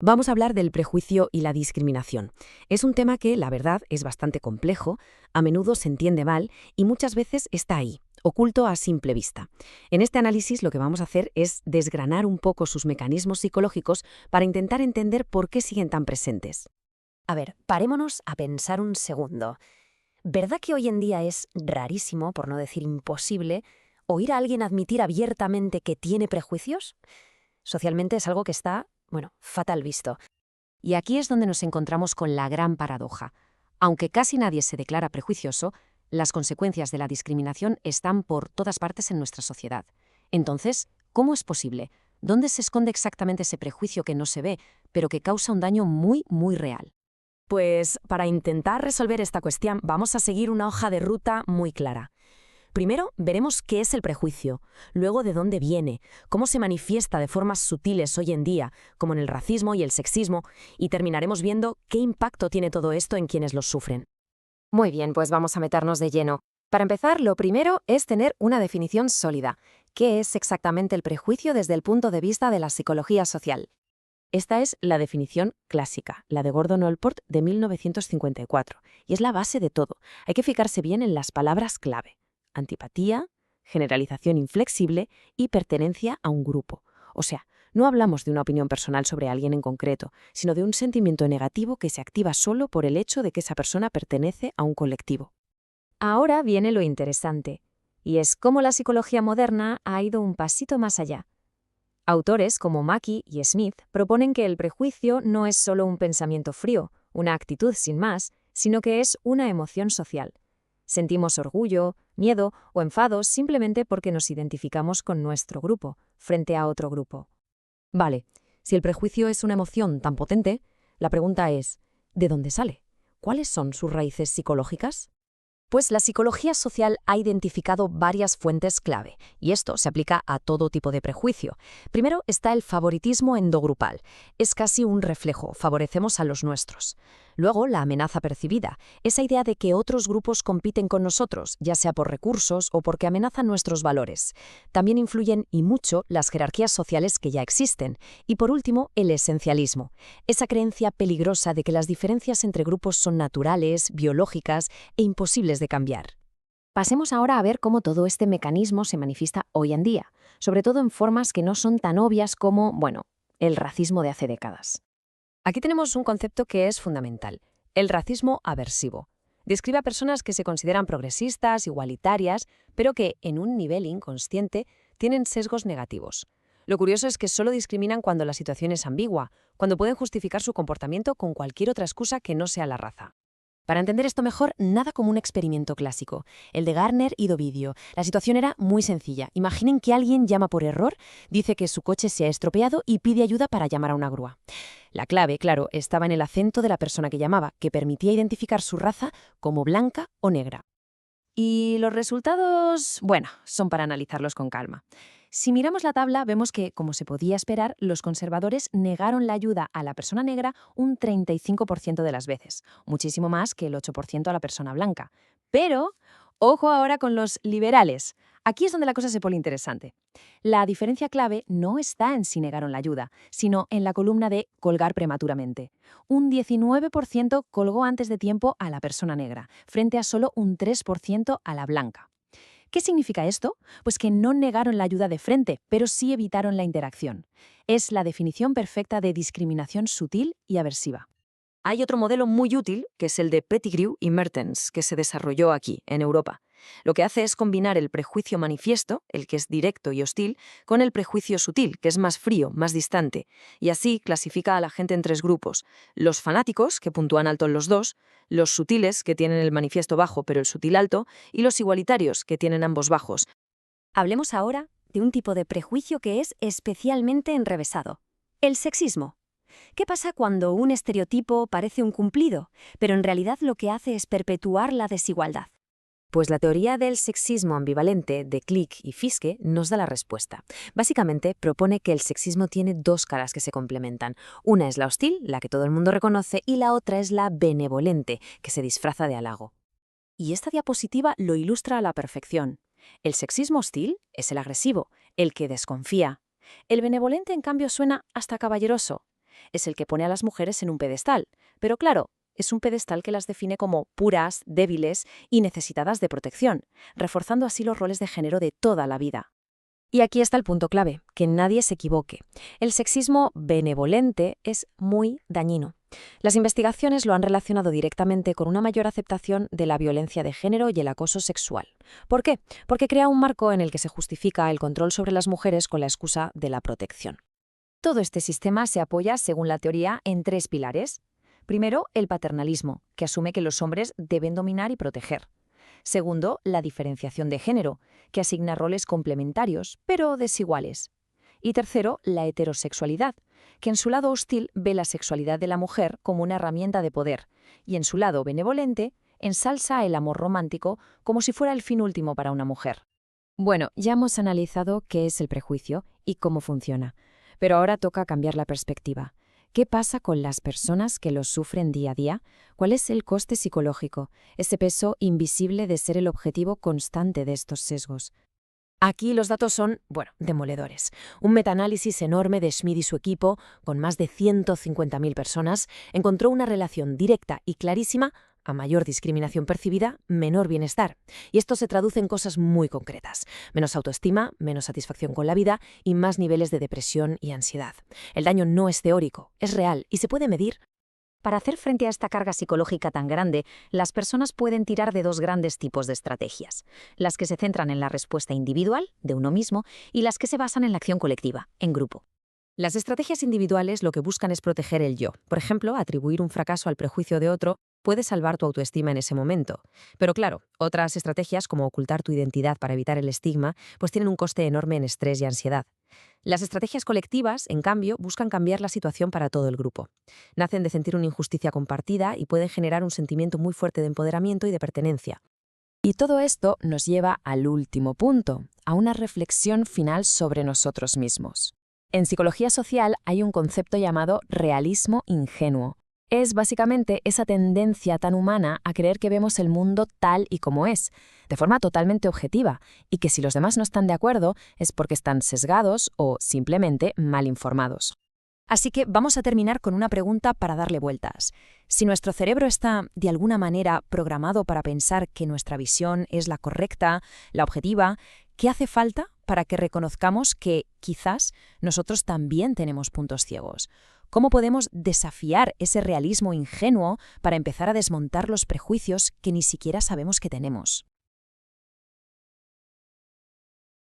Vamos a hablar del prejuicio y la discriminación. Es un tema que, la verdad, es bastante complejo, a menudo se entiende mal y muchas veces está ahí, oculto a simple vista. En este análisis lo que vamos a hacer es desgranar un poco sus mecanismos psicológicos para intentar entender por qué siguen tan presentes. A ver, parémonos a pensar un segundo. ¿Verdad que hoy en día es rarísimo, por no decir imposible, oír a alguien admitir abiertamente que tiene prejuicios? Socialmente es algo que está, fatal visto. Y aquí es donde nos encontramos con la gran paradoja. Aunque casi nadie se declara prejuicioso, las consecuencias de la discriminación están por todas partes en nuestra sociedad. Entonces, ¿cómo es posible? ¿Dónde se esconde exactamente ese prejuicio que no se ve, pero que causa un daño muy, muy real? Pues para intentar resolver esta cuestión vamos a seguir una hoja de ruta muy clara. Primero, veremos qué es el prejuicio, luego de dónde viene, cómo se manifiesta de formas sutiles hoy en día, como en el racismo y el sexismo, y terminaremos viendo qué impacto tiene todo esto en quienes los sufren. Muy bien, pues vamos a meternos de lleno. Para empezar, lo primero es tener una definición sólida. ¿Qué es exactamente el prejuicio desde el punto de vista de la psicología social? Esta es la definición clásica, la de Gordon Allport de 1954, y es la base de todo. Hay que fijarse bien en las palabras clave: antipatía, generalización inflexible y pertenencia a un grupo. O sea, no hablamos de una opinión personal sobre alguien en concreto, sino de un sentimiento negativo que se activa solo por el hecho de que esa persona pertenece a un colectivo. Ahora viene lo interesante, y es cómo la psicología moderna ha ido un pasito más allá. Autores como Mackey y Smith proponen que el prejuicio no es solo un pensamiento frío, una actitud sin más, sino que es una emoción social. Sentimos orgullo, miedo o enfado simplemente porque nos identificamos con nuestro grupo, frente a otro grupo. Vale, si el prejuicio es una emoción tan potente, la pregunta es, ¿de dónde sale? ¿Cuáles son sus raíces psicológicas? Pues la psicología social ha identificado varias fuentes clave, y esto se aplica a todo tipo de prejuicio. Primero está el favoritismo endogrupal. Es casi un reflejo, favorecemos a los nuestros. Luego, la amenaza percibida, esa idea de que otros grupos compiten con nosotros, ya sea por recursos o porque amenazan nuestros valores. También influyen, y mucho, las jerarquías sociales que ya existen. Y por último, el esencialismo, esa creencia peligrosa de que las diferencias entre grupos son naturales, biológicas e imposibles de cambiar. Pasemos ahora a ver cómo todo este mecanismo se manifiesta hoy en día, sobre todo en formas que no son tan obvias como, el racismo de hace décadas. Aquí tenemos un concepto que es fundamental: el racismo aversivo. Describe a personas que se consideran progresistas, igualitarias, pero que, en un nivel inconsciente, tienen sesgos negativos. Lo curioso es que solo discriminan cuando la situación es ambigua, cuando pueden justificar su comportamiento con cualquier otra excusa que no sea la raza. Para entender esto mejor, nada como un experimento clásico, el de Garner y Dovidio. La situación era muy sencilla. Imaginen que alguien llama por error, dice que su coche se ha estropeado y pide ayuda para llamar a una grúa. La clave, claro, estaba en el acento de la persona que llamaba, que permitía identificar su raza como blanca o negra. Y los resultados, son para analizarlos con calma. Si miramos la tabla, vemos que, como se podía esperar, los conservadores negaron la ayuda a la persona negra un 35% de las veces, muchísimo más que el 8% a la persona blanca. Pero, ojo ahora con los liberales. Aquí es donde la cosa se pone interesante. La diferencia clave no está en si negaron la ayuda, sino en la columna de colgar prematuramente. Un 19% colgó antes de tiempo a la persona negra, frente a solo un 3% a la blanca. ¿Qué significa esto? Pues que no negaron la ayuda de frente, pero sí evitaron la interacción. Es la definición perfecta de discriminación sutil y aversiva. Hay otro modelo muy útil, que es el de Pettigrew y Mertens, que se desarrolló aquí, en Europa. Lo que hace es combinar el prejuicio manifiesto, el que es directo y hostil, con el prejuicio sutil, que es más frío, más distante, y así clasifica a la gente en tres grupos: los fanáticos, que puntúan alto en los dos; los sutiles, que tienen el manifiesto bajo pero el sutil alto; y los igualitarios, que tienen ambos bajos. Hablemos ahora de un tipo de prejuicio que es especialmente enrevesado: el sexismo. ¿Qué pasa cuando un estereotipo parece un cumplido, pero en realidad lo que hace es perpetuar la desigualdad? Pues la teoría del sexismo ambivalente de Click y Fiske nos da la respuesta. Básicamente propone que el sexismo tiene dos caras que se complementan. Una es la hostil, la que todo el mundo reconoce, y la otra es la benevolente, que se disfraza de halago. Y esta diapositiva lo ilustra a la perfección. El sexismo hostil es el agresivo, el que desconfía. El benevolente, en cambio, suena hasta caballeroso. es el que pone a las mujeres en un pedestal. Pero claro, es un pedestal que las define como puras, débiles y necesitadas de protección, reforzando así los roles de género de toda la vida. Y aquí está el punto clave, que nadie se equivoque. El sexismo benevolente es muy dañino. Las investigaciones lo han relacionado directamente con una mayor aceptación de la violencia de género y el acoso sexual. ¿Por qué? Porque crea un marco en el que se justifica el control sobre las mujeres con la excusa de la protección. Todo este sistema se apoya, según la teoría, en 3 pilares. Primero, el paternalismo, que asume que los hombres deben dominar y proteger. Segundo, la diferenciación de género, que asigna roles complementarios, pero desiguales. Y tercero, la heterosexualidad, que en su lado hostil ve la sexualidad de la mujer como una herramienta de poder, y en su lado benevolente ensalza el amor romántico como si fuera el fin último para una mujer. Bueno, ya hemos analizado qué es el prejuicio y cómo funciona, pero ahora toca cambiar la perspectiva. ¿Qué pasa con las personas que lo sufren día a día? ¿Cuál es el coste psicológico, ese peso invisible de ser el objetivo constante de estos sesgos? Aquí los datos son, demoledores. Un metaanálisis enorme de Schmid y su equipo, con más de 150.000 personas, encontró una relación directa y clarísima: a mayor discriminación percibida, menor bienestar. Y esto se traduce en cosas muy concretas: menos autoestima, menos satisfacción con la vida y más niveles de depresión y ansiedad. El daño no es teórico, es real y se puede medir. Para hacer frente a esta carga psicológica tan grande, las personas pueden tirar de 2 grandes tipos de estrategias: las que se centran en la respuesta individual, de uno mismo, y las que se basan en la acción colectiva, en grupo. Las estrategias individuales lo que buscan es proteger el yo. Por ejemplo, atribuir un fracaso al prejuicio de otro puede salvar tu autoestima en ese momento. Pero claro, otras estrategias, como ocultar tu identidad para evitar el estigma, pues tienen un coste enorme en estrés y ansiedad. Las estrategias colectivas, en cambio, buscan cambiar la situación para todo el grupo. Nacen de sentir una injusticia compartida y pueden generar un sentimiento muy fuerte de empoderamiento y de pertenencia. Y todo esto nos lleva al último punto, a una reflexión final sobre nosotros mismos. En psicología social hay un concepto llamado realismo ingenuo. Es básicamente esa tendencia tan humana a creer que vemos el mundo tal y como es, de forma totalmente objetiva, y que si los demás no están de acuerdo es porque están sesgados o simplemente mal informados. Así que vamos a terminar con una pregunta para darle vueltas. Si nuestro cerebro está, de alguna manera, programado para pensar que nuestra visión es la correcta, la objetiva, ¿qué hace falta para que reconozcamos que, quizás, nosotros también tenemos puntos ciegos? ¿Cómo podemos desafiar ese realismo ingenuo para empezar a desmontar los prejuicios que ni siquiera sabemos que tenemos?